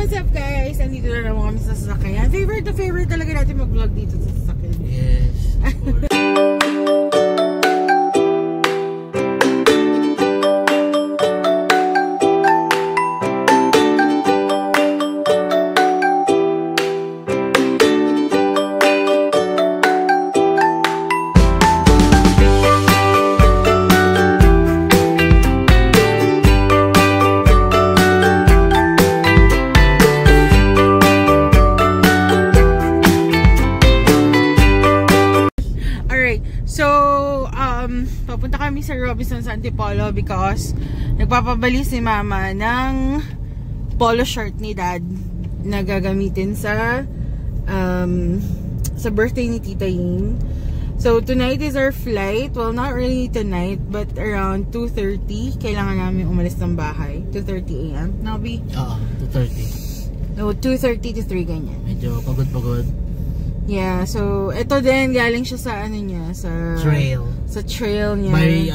What's up guys? Andito na naman kami sa sasakyan. Favorite to favorite talaga natin mag-vlog dito sa sasakyan. Yes. Papunta kami sa Robinsons Antipolo because nagpapabali si mama ng polo shirt ni dad na gagamitin sa birthday ni Tita Ying. So tonight is our flight. Well, not really tonight, but around 2:30 kailangan namin umalis ng bahay. 2:30 AM. Nabi? Oo, 2:30. No, 2:30 to 3 ganyan. Medyo pagod-pagod. Yeah, so ito din galing siya sa ano niya, sa trail. Sa trail niya. By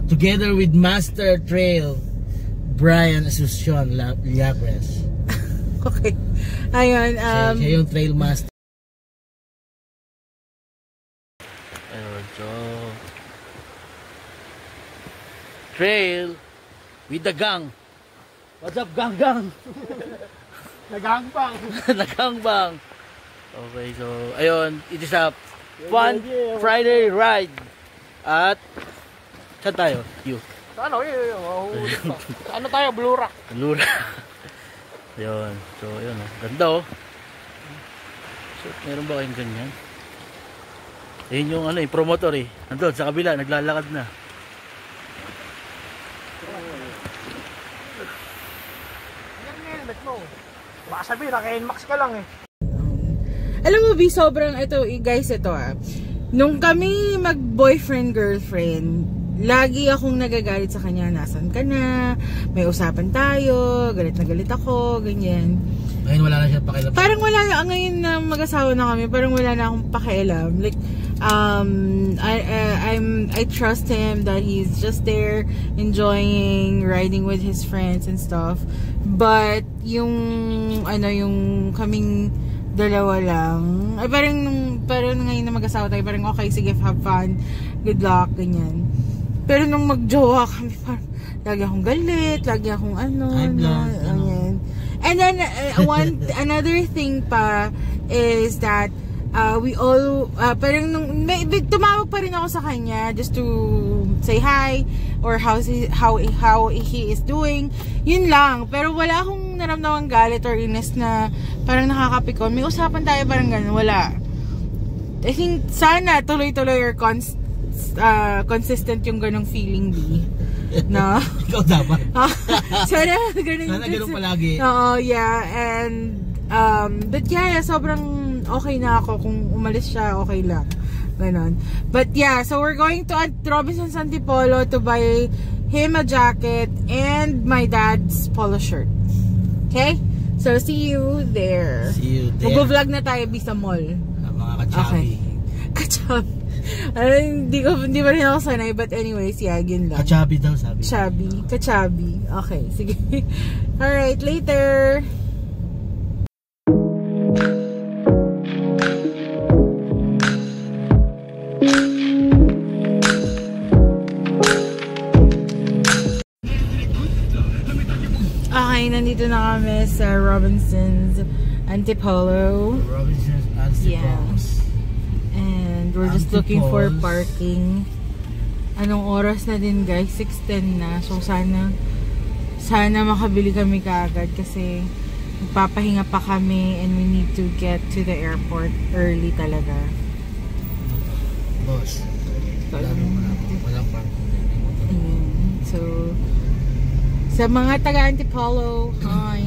together with Master Trail Brian Asuncion Liabres. Okay. Ayun, siya yung trail master. Ayun, so trail with the gang. What's up, gang? Nagangbang. Nagangbang. Okay, so ayun, it is a fun Friday ride at saan tayo? Ano tayo? Blue Rock. Ayun, so ayun, ganda oh. So meron ba kayong ganyan? Ayun yung ano, yung promotor eh. Nandun sa kabila, naglalakad na. Yan helmet mo. Baka sabihin, naka-NMAX ka lang eh. Alam mo, sobrang, ito guys, ito nung kami mag-boyfriend-girlfriend, lagi akong nagagalit sa kanya, nasan ka na, may usapan tayo, galit na galit ako, ganyan. Ngayon wala na siya pakialam. Parang wala na, ngayon na mag-asawa na kami, parang wala na akong pakialam. Like, I trust him that he's just there, enjoying, riding with his friends and stuff. But, yung kaming dalawa lang. Ay, parang ngayon na mag-asawa tayo, parang okay, sige, have fun, good luck, ganyan. Pero nung mag-jowa kami, parang lagi akong galit, lagi akong ganyan. And then, another thing pa is that we all, parang tumawag pa rin ako sa kanya just to say hi or how he is doing. Yun lang. Pero wala akong naramdamang galit or inis na parang nakakapikon. May usapan tayo parang ganun. Wala. I think sana tuloy-tuloy or consistent yung ganung feeling di. No? Ikaw dapat. Sana ganun palagi. Oo, yeah. And but yeah, sobrang okay na ako. Kung umalis siya, okay lang. Ganon. But yeah, so we're going to Robinsons Antipolo to buy him a jacket and my dad's polo shirt. Okay? So see you there. Mag-vlog na tayo sa mall. Mga kachabi. Okay. Kachabi. Hindi pa rin ako sanay, but anyways, yeah, yun lang. Kachabi daw sabi. Kachabi. Okay, sige. Alright, later. Okay, nandito na kami sa Robinsons Antipolo. Robinsons Antipolo. Yeah. And we're just looking for parking. Anong oras na din guys? 6:10 na. So sana makabili kami kaagad kasi magpapahinga pa kami and we need to get to the airport early talaga. Boss. Walang parking. So sa mga taga Antipolo, hi.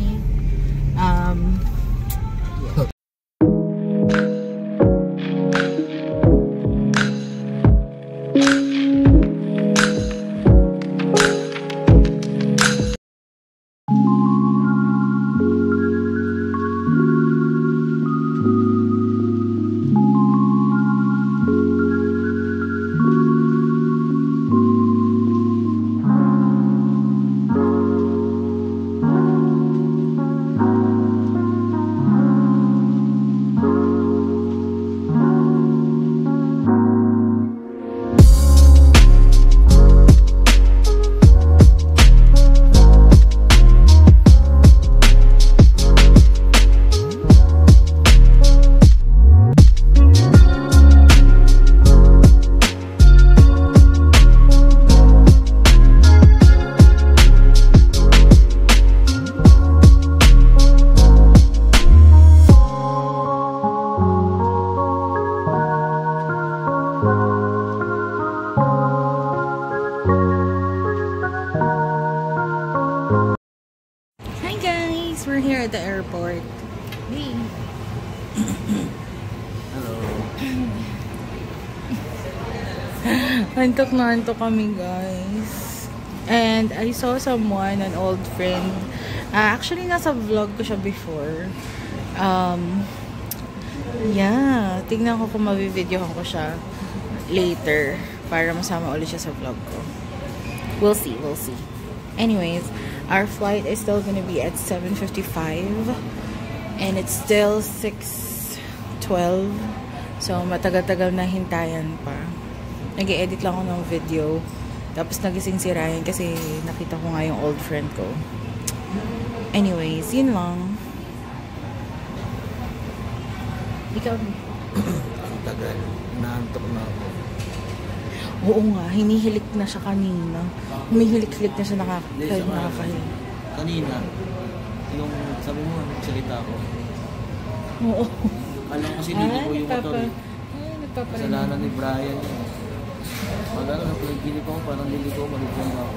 guys, we're here at the airport. Hey. Hello. Antok na antok kami, guys. And I saw someone, an old friend. Actually, nasa vlog ko siya before. Yeah. Tingnan ko kung mabivideohan ko siya later para masama ulit siya sa vlog ko. We'll see. Anyways, our flight is still gonna be at 7:55 and it's still 6:12. So, matagal-tagal na hintayan pa. Nag-edit lang ako ng video. Tapos nagising si Ryan kasi nakita ko nga yung old friend ko. Anyways, yun lang. Ikaw. Ang tagal. Naantok na ako. Oo nga, hinihilik na siya kanina. Humihilik-hilik na siya nakakahilik. Kanina, yung sabi mo, nagsalita ako. Oo. Alam ko kasi hindi ko yung motor eh. Kasalanan ni Brian yun. Pag ano, napagginip ako, parang liliko, maligyan ako.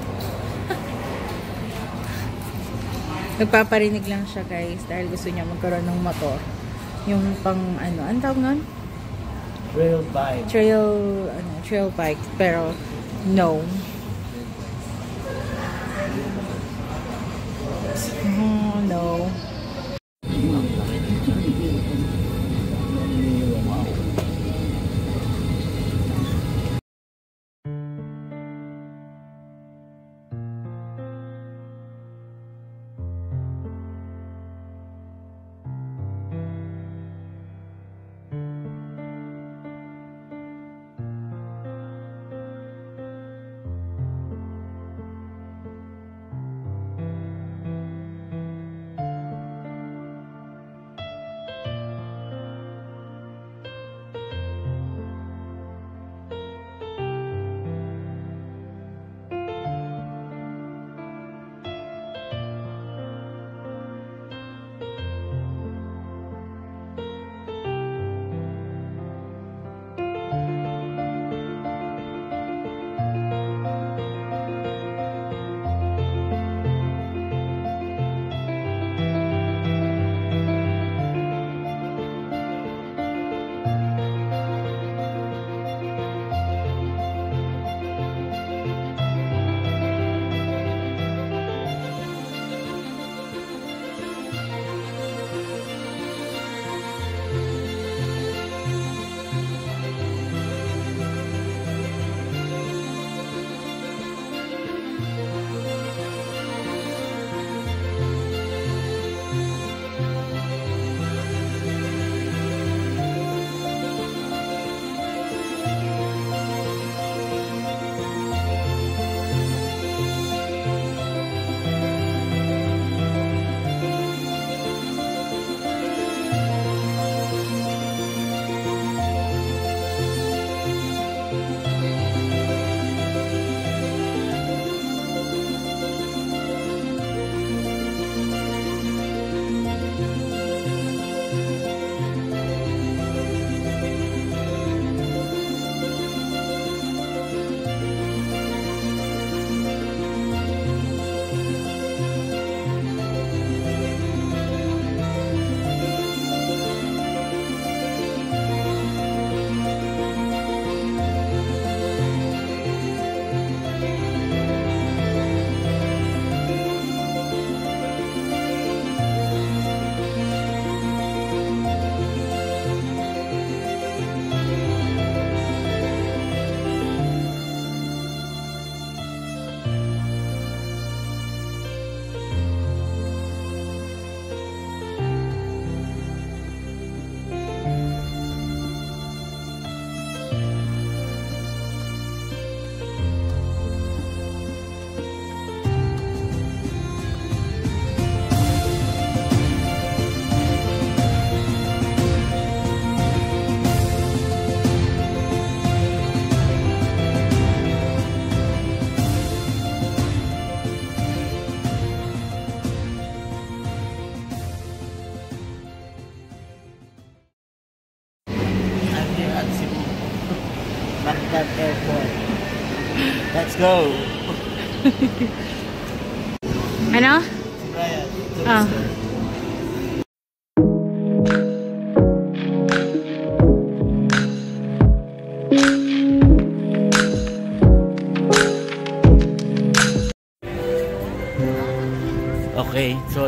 Nagpaparinig lang siya, guys, dahil gusto niya magkaroon ng motor. Yung pang, ano tawag nun? Trail bike. Trail bike. Pero, no. Oh, no. Baghdad Airport. Let's go! Ano? Brian, Ah.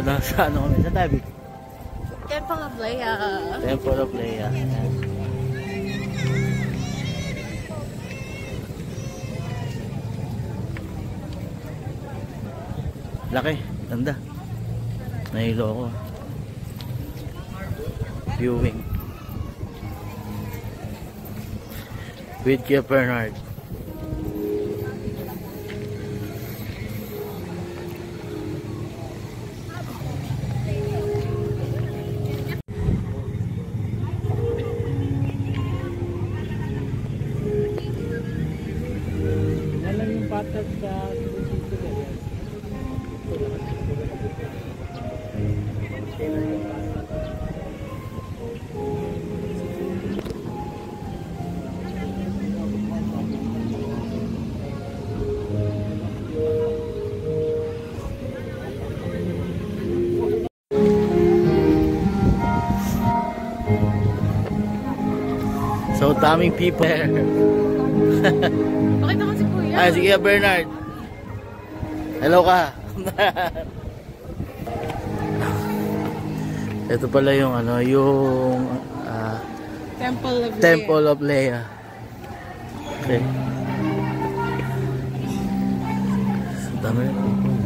Sa ano kami? Sa tabi? Temple of Leia. Temple of Leia. Ayan. Laki. Ganda. Nahilo ako. Viewing. With Kuya Bernard. So, daming people. Pakita ko si Kuya. Ay, sige Bernard. Hello ka. Ito pala yung ano, yung Temple of Temple of Leia. Leia. Okay. So, dami na people.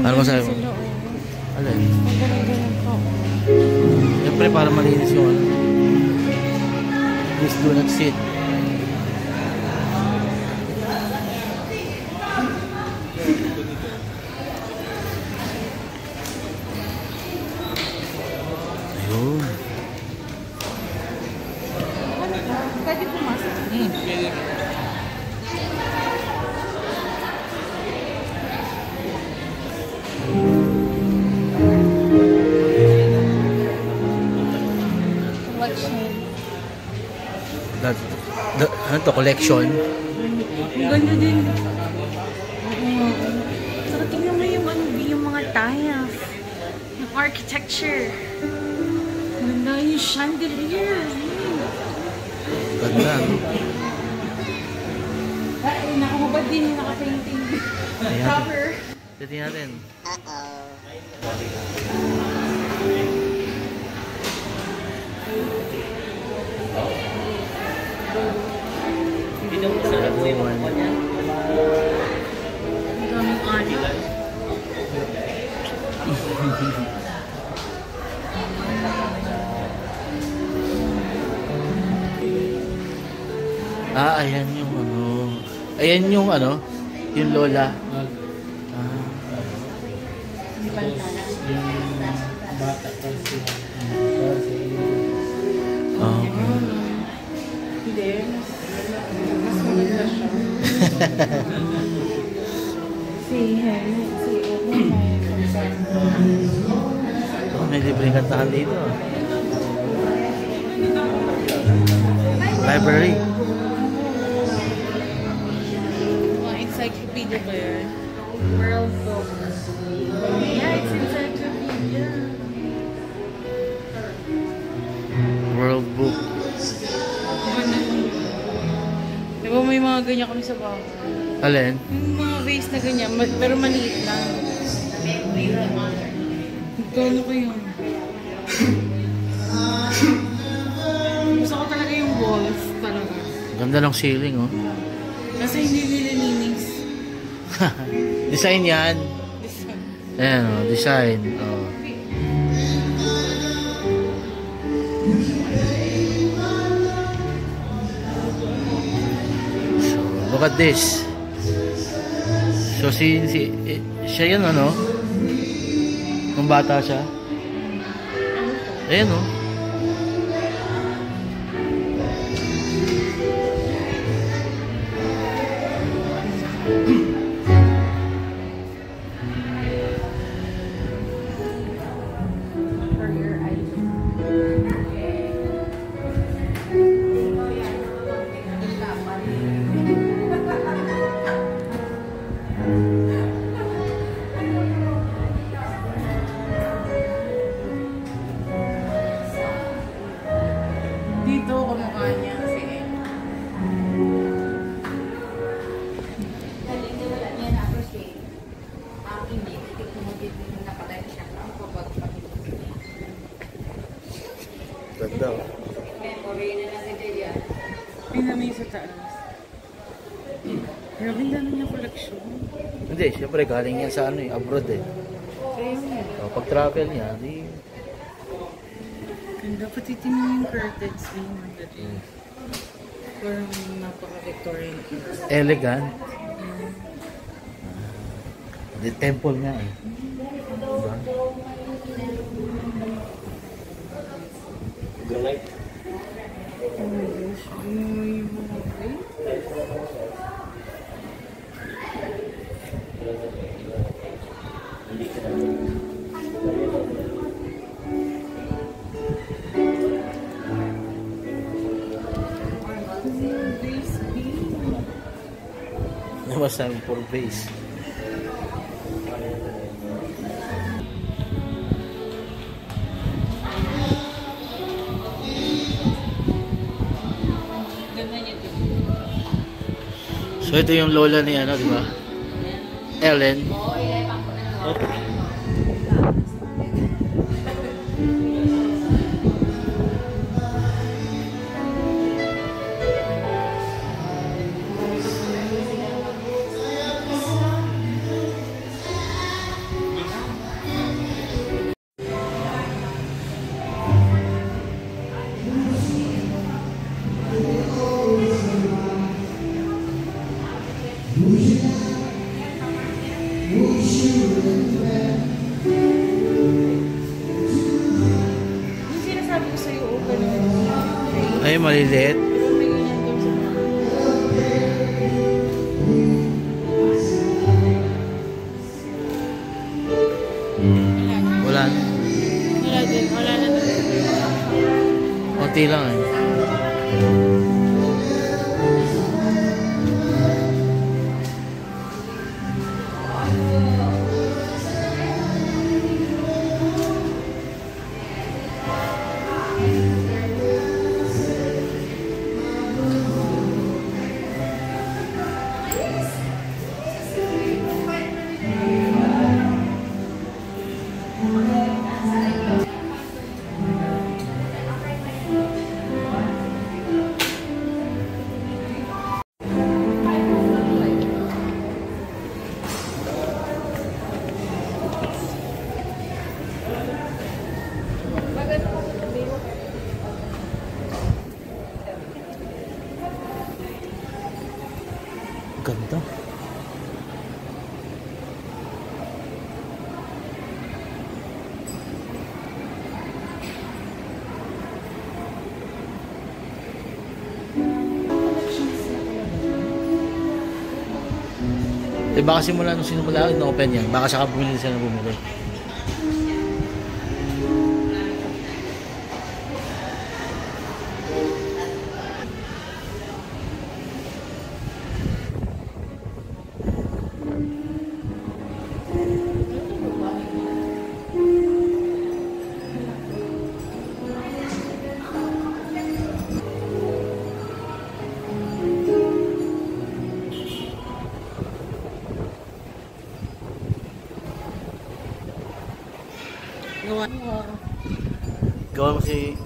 Ano mo sabi mo? Alin? Ganun po. Siyempre para malinis yung ano. Please do not sit. Ayun. Pwede pumasok. Ano to? Collection? Ang ganda din. Saka tingnan mo yung mga tiles. Yung architecture. Ganda yung chandelier. Ganda. Ay, nakamabad din yung naka-painting. Cover. Titingnan natin. Daming ano. Ayan yung ano. Ayan yung ano, yung lola. Hindi. Mas maganda siya. Si May libreng kantahan dito. Library. Mga encyclopedia ba yun? World book. Yeah, it's encyclopedia. World book. Diba may mga ganyan kami sa bahay? Alin? Yung mga vase na ganyan, pero maliit lang. Gano'n ko yun. Gusto ko talaga yung walls talaga. Ganda ng ceiling, oh. Kasi hindi nililinis. Design yan. Ayan, oh. Design. Oh. So, look at this. So, siya yun, ano? Kung bata siya. Ayan, oh. Dito, kumukha niya kasi Grabe, ang dami niya collection. Hindi, syempre galing yan sa ano eh, abroad eh. Kaya yun. So, pag travel niya, di... Ganda, pati tingnan yung curtains din. Parang napaka-Victorian. Elegant. The temple nga eh. Diba? Granite. Oh my gosh. Yung mga Namas namin for base. So ito yung lola ni ano, di ba? Ellen. yung sinasabi ko sa'yo, open yung Ay, maliliit. pero may ganyan daw sa mga. Wala na. Wala din, wala na din. Konti lang eh. Ganda. Eh baka simula nung sinumula, na-open yan. Baka saka bumili siya na bumili.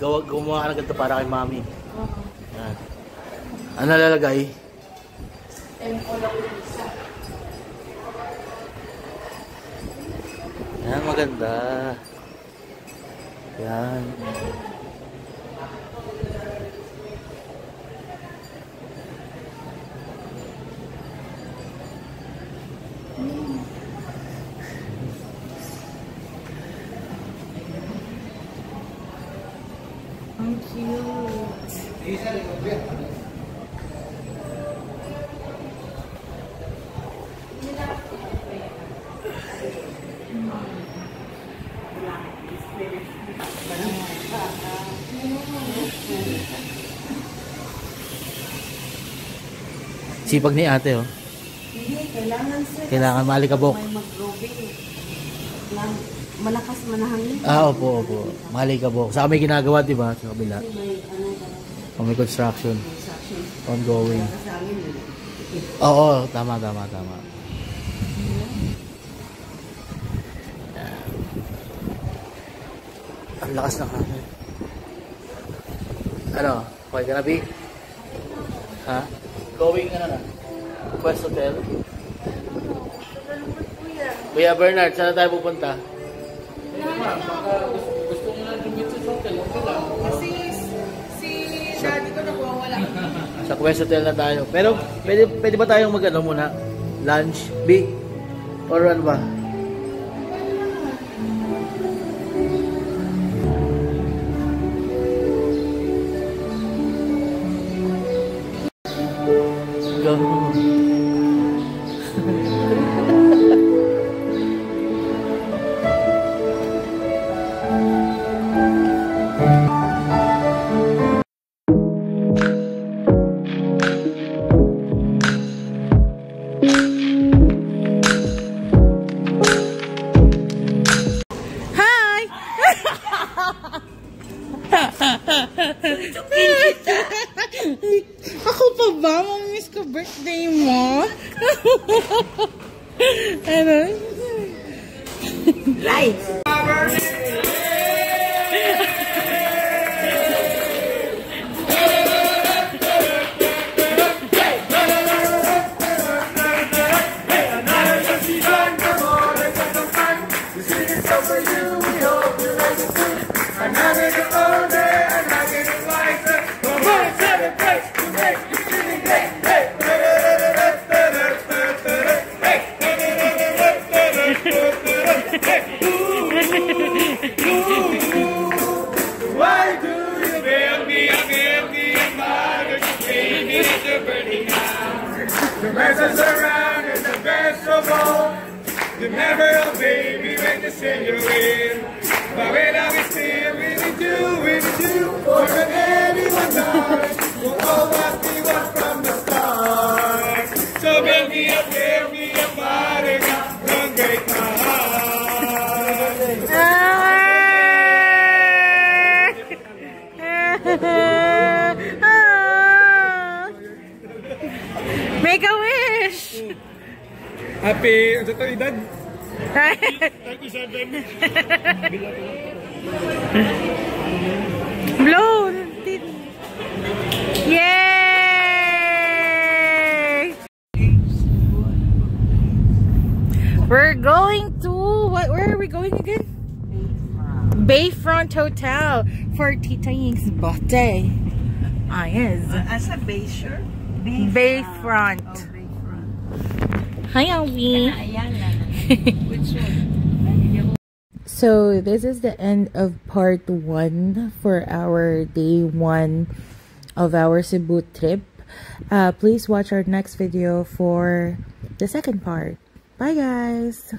Gawa. Gumawa ka na ganito para kay mami. Yan. Ano nalalagay? Yan, maganda. Yan. Ang cute. Sipag ni ate, oh. Hindi, kailangan sir. Kailangan malikabok. May mag-growing. Malakas manahangin. Ah, opo, opo. Malikabok. Saka may ginagawa, di ba? Sa kabila. Kasi may ano ba, May construction. construction. Ongoing. Malakas hangin eh. Oo, tama. Ang lakas ng hangin. Ano? Okay ka na, B? Ha? Going ka na na? West Hotel. Kuya Bernard, saan tayo pupunta? Gusto nyo lang yung sa hotel, okay lang. Kasi si daddy ko wala. Sa Quest Hotel na tayo. Pero pwede ba tayong mag-ano muna? Lunch? Big? Or ano ba? Go. Ako pa ba? Mamiss ko birthday mo? Ano? Right. Why do you build me up, mother, baby, it's your birthday now. The mess us around is the best of all. You never know, baby, when you say you're in. But when I was still really do, more than anyone does. We'll know what we want from the start. So build me up, mother, don't break my heart. Make a wish! Happy, ano ito, edad? 37. Blow! Yay! We're going to... Where are we going again? Bayfront Hotel for Tita Ying's birthday. Ah, yes. As a Bayshore? Bayfront. Oh, Bayfront. Hi, Alvi. Which one? So, this is the end of part 1 for our day 1 of our Cebu trip. Please watch our next video for the second part. Bye, guys.